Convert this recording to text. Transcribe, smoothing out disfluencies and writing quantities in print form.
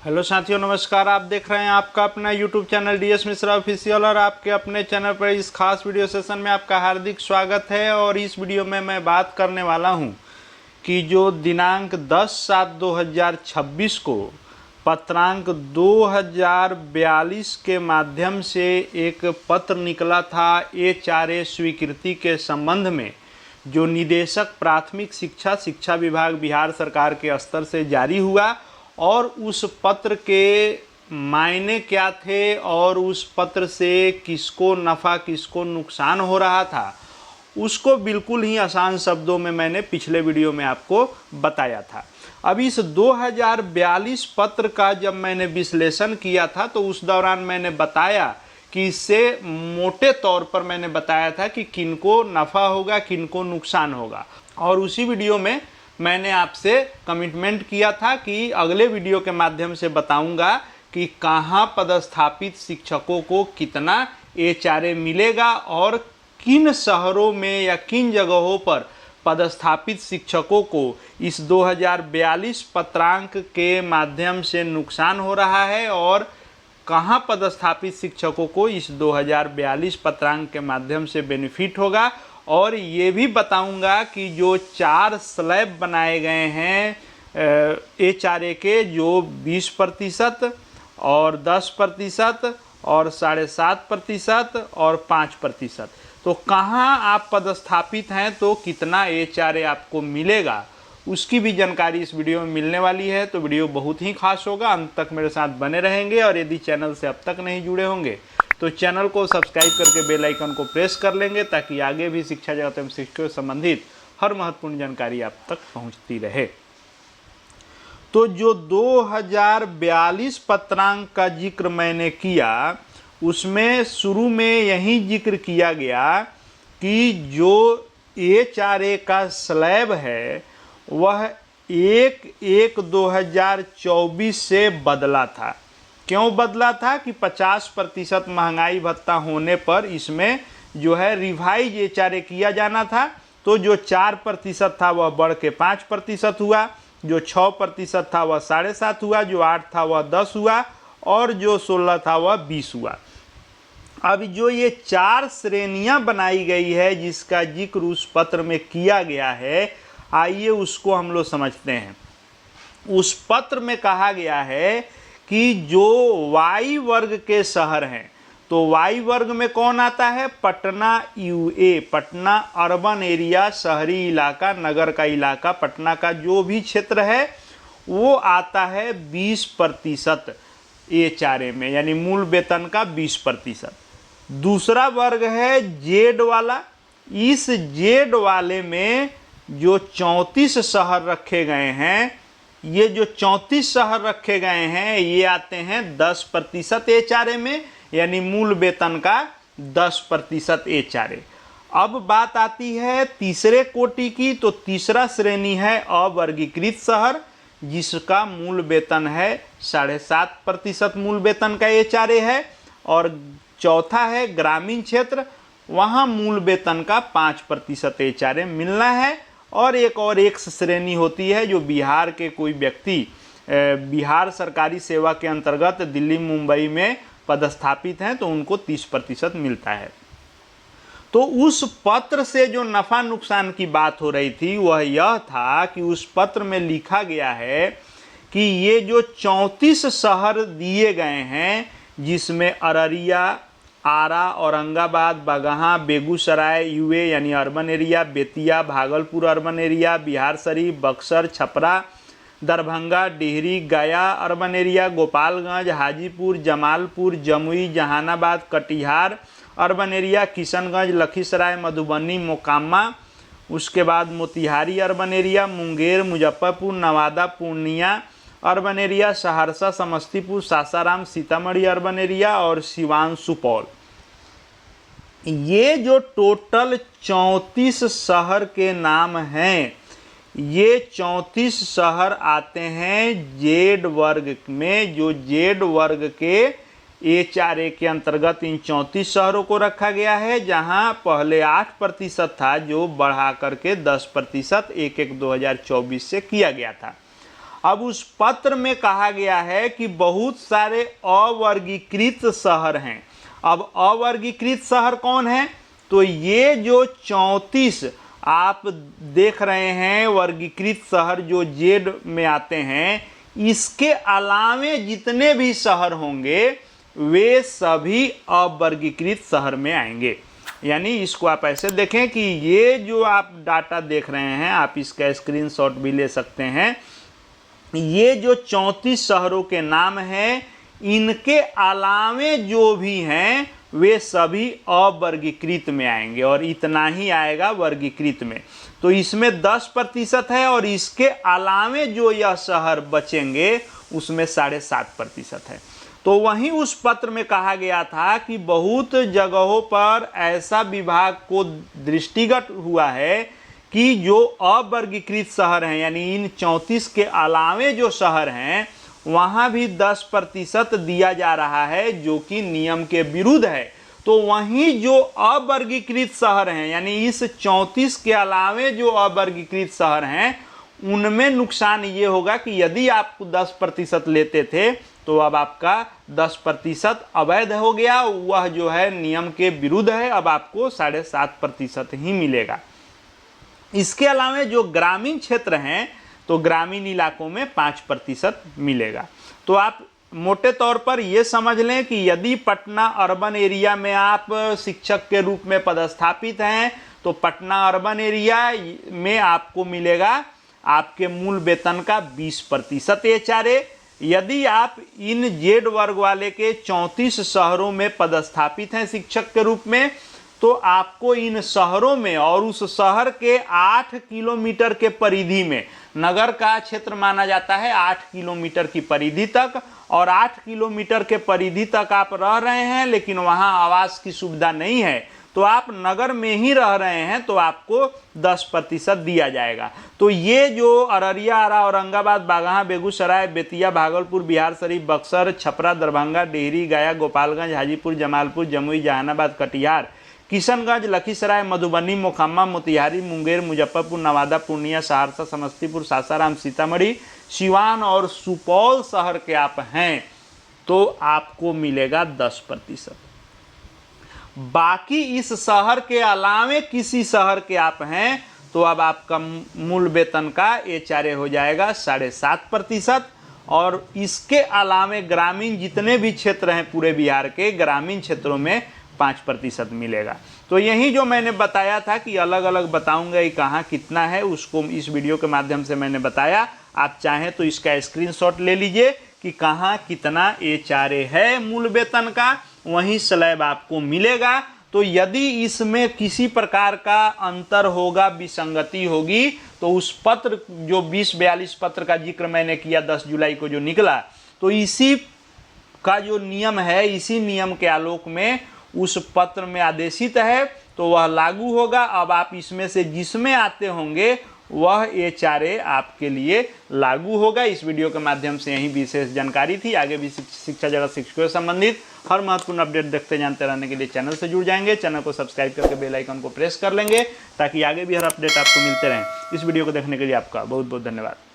Hello साथियों, नमस्कार। आप देख रहे हैं आपका अपना YouTube channel DS Mishra official और आपके अपने चैनल पर इस खास वीडियो सेशन में आपका हार्दिक स्वागत है। और इस वीडियो में मैं बात करने वाला हूं कि जो दिनांक 10/7/2026 को पत्रांक 2042 के माध्यम से एक पत्र निकला था HRA स्वीकृति के संबंध में, जो निदेशक प्राथमिक शिक्षा विभाग बिहार सरकार के स्तर से जारी हुआ। और उस पत्र के मायने क्या थे और उस पत्र से किसको नफ़ा किसको नुकसान हो रहा था, उसको बिल्कुल ही आसान शब्दों में मैंने पिछले वीडियो में आपको बताया था। अब इस 2042 पत्र का जब मैंने विश्लेषण किया था तो उस दौरान मैंने बताया कि इससे मोटे तौर पर मैंने बताया था कि किनको नफ़ा होगा किनको नुकसान होगा। और उसी वीडियो में मैंने आपसे कमिटमेंट किया था कि अगले वीडियो के माध्यम से बताऊंगा कि कहाँ पदस्थापित शिक्षकों को कितना HRA मिलेगा और किन शहरों में या किन जगहों पर पदस्थापित शिक्षकों को इस 2042 पत्रांक के माध्यम से नुकसान हो रहा है और कहाँ पदस्थापित शिक्षकों को इस 2042 पत्रांक के माध्यम से बेनिफिट होगा। और ये भी बताऊंगा कि जो 4 स्लैब बनाए गए हैं HRA के, जो 20% और 10% और 7.5% और 5%, तो कहाँ आप पदस्थापित हैं तो कितना HRA आपको मिलेगा, उसकी भी जानकारी इस वीडियो में मिलने वाली है। तो वीडियो बहुत ही खास होगा, अंत तक मेरे साथ बने रहेंगे। और यदि चैनल से अब तक नहीं जुड़े होंगे तो चैनल को सब्सक्राइब करके बेल आइकन को प्रेस कर लेंगे, ताकि आगे भी शिक्षा जगत एवं शिक्षकों से संबंधित हर महत्वपूर्ण जानकारी आप तक पहुंचती रहे। तो जो 2042 पत्रांक का जिक्र मैंने किया, उसमें शुरू में यही जिक्र किया गया कि जो HRA का स्लैब है वह 1/1/2024 से बदला था। क्यों बदला था कि 50% महंगाई भत्ता होने पर इसमें जो है रिवाइज HRA किया जाना था। तो जो 4% था वह बढ़ के 5% हुआ, जो 6% था वह 7.5 हुआ, जो 8 था वह 10 हुआ और जो 16 था वह 20 हुआ। अब जो ये 4 श्रेणियां बनाई गई है जिसका जिक्र उस पत्र में किया गया है, आइए उसको हम लोग समझते हैं। उस पत्र में कहा गया है कि जो वाई वर्ग के शहर हैं, तो वाई वर्ग में कौन आता है? Patna UA, Patna urban area, शहरी इलाका, नगर का इलाका, पटना का जो भी क्षेत्र है वो आता है 20% HRA में, यानी मूल वेतन का 20%। दूसरा वर्ग है जेड वाला। इस जेड वाले में जो 34 शहर रखे गए हैं, ये जो 34 शहर रखे गए हैं ये आते हैं 10% HRA में, यानी मूल वेतन का 10% HRA। अब बात आती है तीसरे कोटि की। तो तीसरा श्रेणी है अवर्गीकृत शहर, जिसका मूल वेतन है 7.5% मूल वेतन का HRA है। और चौथा है ग्रामीण क्षेत्र, वहाँ मूल वेतन का 5% HRA मिलना है। और एक श्रेणी होती है जो बिहार के कोई व्यक्ति बिहार सरकारी सेवा के अंतर्गत दिल्ली मुंबई में पदस्थापित हैं तो उनको 30% मिलता है। तो उस पत्र से जो नफ़ा नुकसान की बात हो रही थी वह यह था कि उस पत्र में लिखा गया है कि ये जो 34 शहर दिए गए हैं, जिसमें अररिया, आरा, औरंगाबाद, बगहा, बेगूसराय UA यानी urban area, Bettiah, Bhagalpur urban area, Bihar Sharif, Buxar, Chhapra, Darbhanga, Dehri, Gaya urban area, Gopalganj, Hajipur, Jamalpur, Jamui, Jehanabad, Katihar urban area, Kishanganj, Lakhisarai, Madhubani, Mokama, उसके बाद Motihari urban area, Munger, Muzaffarpur, Nawada, Purnia urban area, Saharsa, Samastipur, Sasaram, Sitamarhi urban area और सिवान, सुपौल। ये जो टोटल 34 शहर के नाम हैं, ये 34 शहर आते हैं जेड वर्ग में। जो जेड वर्ग के HRA के अंतर्गत इन 34 शहरों को रखा गया है, जहां पहले 8% था जो बढ़ा करके 10% 1/1/2024 से किया गया था। अब उस पत्र में कहा गया है कि बहुत सारे अवर्गीकृत शहर हैं। अब अवर्गीकृत शहर कौन है? तो ये जो 34 आप देख रहे हैं वर्गीकृत शहर जो जेड में आते हैं, इसके अलावे जितने भी शहर होंगे वे सभी अवर्गीकृत शहर में आएंगे। यानी इसको आप ऐसे देखें कि ये जो आप डाटा देख रहे हैं, आप इसका स्क्रीनशॉट भी ले सकते हैं। ये जो 34 शहरों के नाम हैं, इनके अलावे जो भी हैं वे सभी अवर्गीकृत में आएंगे और इतना ही आएगा वर्गीकृत में। तो इसमें 10% है और इसके अलावे जो यह शहर बचेंगे उसमें 7.5% है। तो वहीं उस पत्र में कहा गया था कि बहुत जगहों पर ऐसा विभाग को दृष्टिगत हुआ है कि जो अवर्गीकृत शहर हैं, यानी इन 34 के अलावे जो शहर हैं वहाँ भी 10% दिया जा रहा है, जो कि नियम के विरुद्ध है। तो वहीं जो अवर्गीकृत शहर हैं, यानी इस 34 के अलावे जो अवर्गीकृत शहर हैं, उनमें नुकसान ये होगा कि यदि आप 10% लेते थे तो अब आपका 10% अवैध हो गया, वह जो है नियम के विरुद्ध है, अब आपको 7.5% ही मिलेगा। इसके अलावा जो ग्रामीण क्षेत्र हैं तो ग्रामीण इलाकों में 5% मिलेगा। तो आप मोटे तौर पर ये समझ लें कि यदि पटना अर्बन एरिया में आप शिक्षक के रूप में पदस्थापित हैं तो पटना अर्बन एरिया में आपको मिलेगा आपके मूल वेतन का 20% HRA। यदि आप इन जेड वर्ग वाले के 34 शहरों में पदस्थापित हैं शिक्षक के रूप में, तो आपको इन शहरों में और उस शहर के 8 किलोमीटर के परिधि में, नगर का क्षेत्र माना जाता है 8 किलोमीटर की परिधि तक, और 8 किलोमीटर के परिधि तक आप रह रहे हैं लेकिन वहां आवास की सुविधा नहीं है, तो आप नगर में ही रह रहे हैं तो आपको 10% दिया जाएगा। तो ये जो अररिया, आरा, औरंगाबाद, बागहा, बेगूसराय, बेतिया, भागलपुर, बिहार शरीफ, बक्सर, छपरा, दरभंगा, डेहरी, गया, गोपालगंज, हाजीपुर, जमालपुर, जमुई, जहानाबाद, कटिहार, किशनगंज, लखीसराय, मधुबनी, मोकामा, मोतिहारी, मुंगेर, मुजफ्फरपुर, नवादा, पूर्णिया, सहरसा, समस्तीपुर, सासाराम, सीतामढ़ी, सिवान और सुपौल शहर के आप हैं तो आपको मिलेगा 10%। बाकी इस शहर के अलावे किसी शहर के आप हैं तो अब आपका मूल वेतन का HRA हो जाएगा 7.5%। और इसके अलावे ग्रामीण जितने भी क्षेत्र हैं पूरे बिहार के, ग्रामीण क्षेत्रों में 5% मिलेगा। तो यही जो मैंने बताया था कि अलग अलग बताऊंगा ये कहाँ कितना है, उसको इस वीडियो के माध्यम से मैंने बताया। आप चाहें तो इसका स्क्रीनशॉट ले लीजिए कि कहाँ कितना HRA है मूल वेतन का, वहीं स्लैब आपको मिलेगा। तो यदि इसमें किसी प्रकार का अंतर होगा, विसंगति होगी, तो उस पत्र जो 2042 पत्र का जिक्र मैंने किया 10 जुलाई को जो निकला, तो इसी का जो नियम है, इसी नियम के आलोक में उस पत्र में आदेशित है तो वह लागू होगा। अब आप इसमें से जिसमें आते होंगे वह HRA आपके लिए लागू होगा। इस वीडियो के माध्यम से यही विशेष जानकारी थी। आगे भी शिक्षा जगत शिक्षकों से संबंधित हर महत्वपूर्ण अपडेट देखते जानते रहने के लिए चैनल से जुड़ जाएंगे। चैनल को सब्सक्राइब करके बेल आइकन को प्रेस कर लेंगे ताकि आगे भी हर अपडेट आपको मिलते रहें। इस वीडियो को देखने के लिए आपका बहुत बहुत धन्यवाद।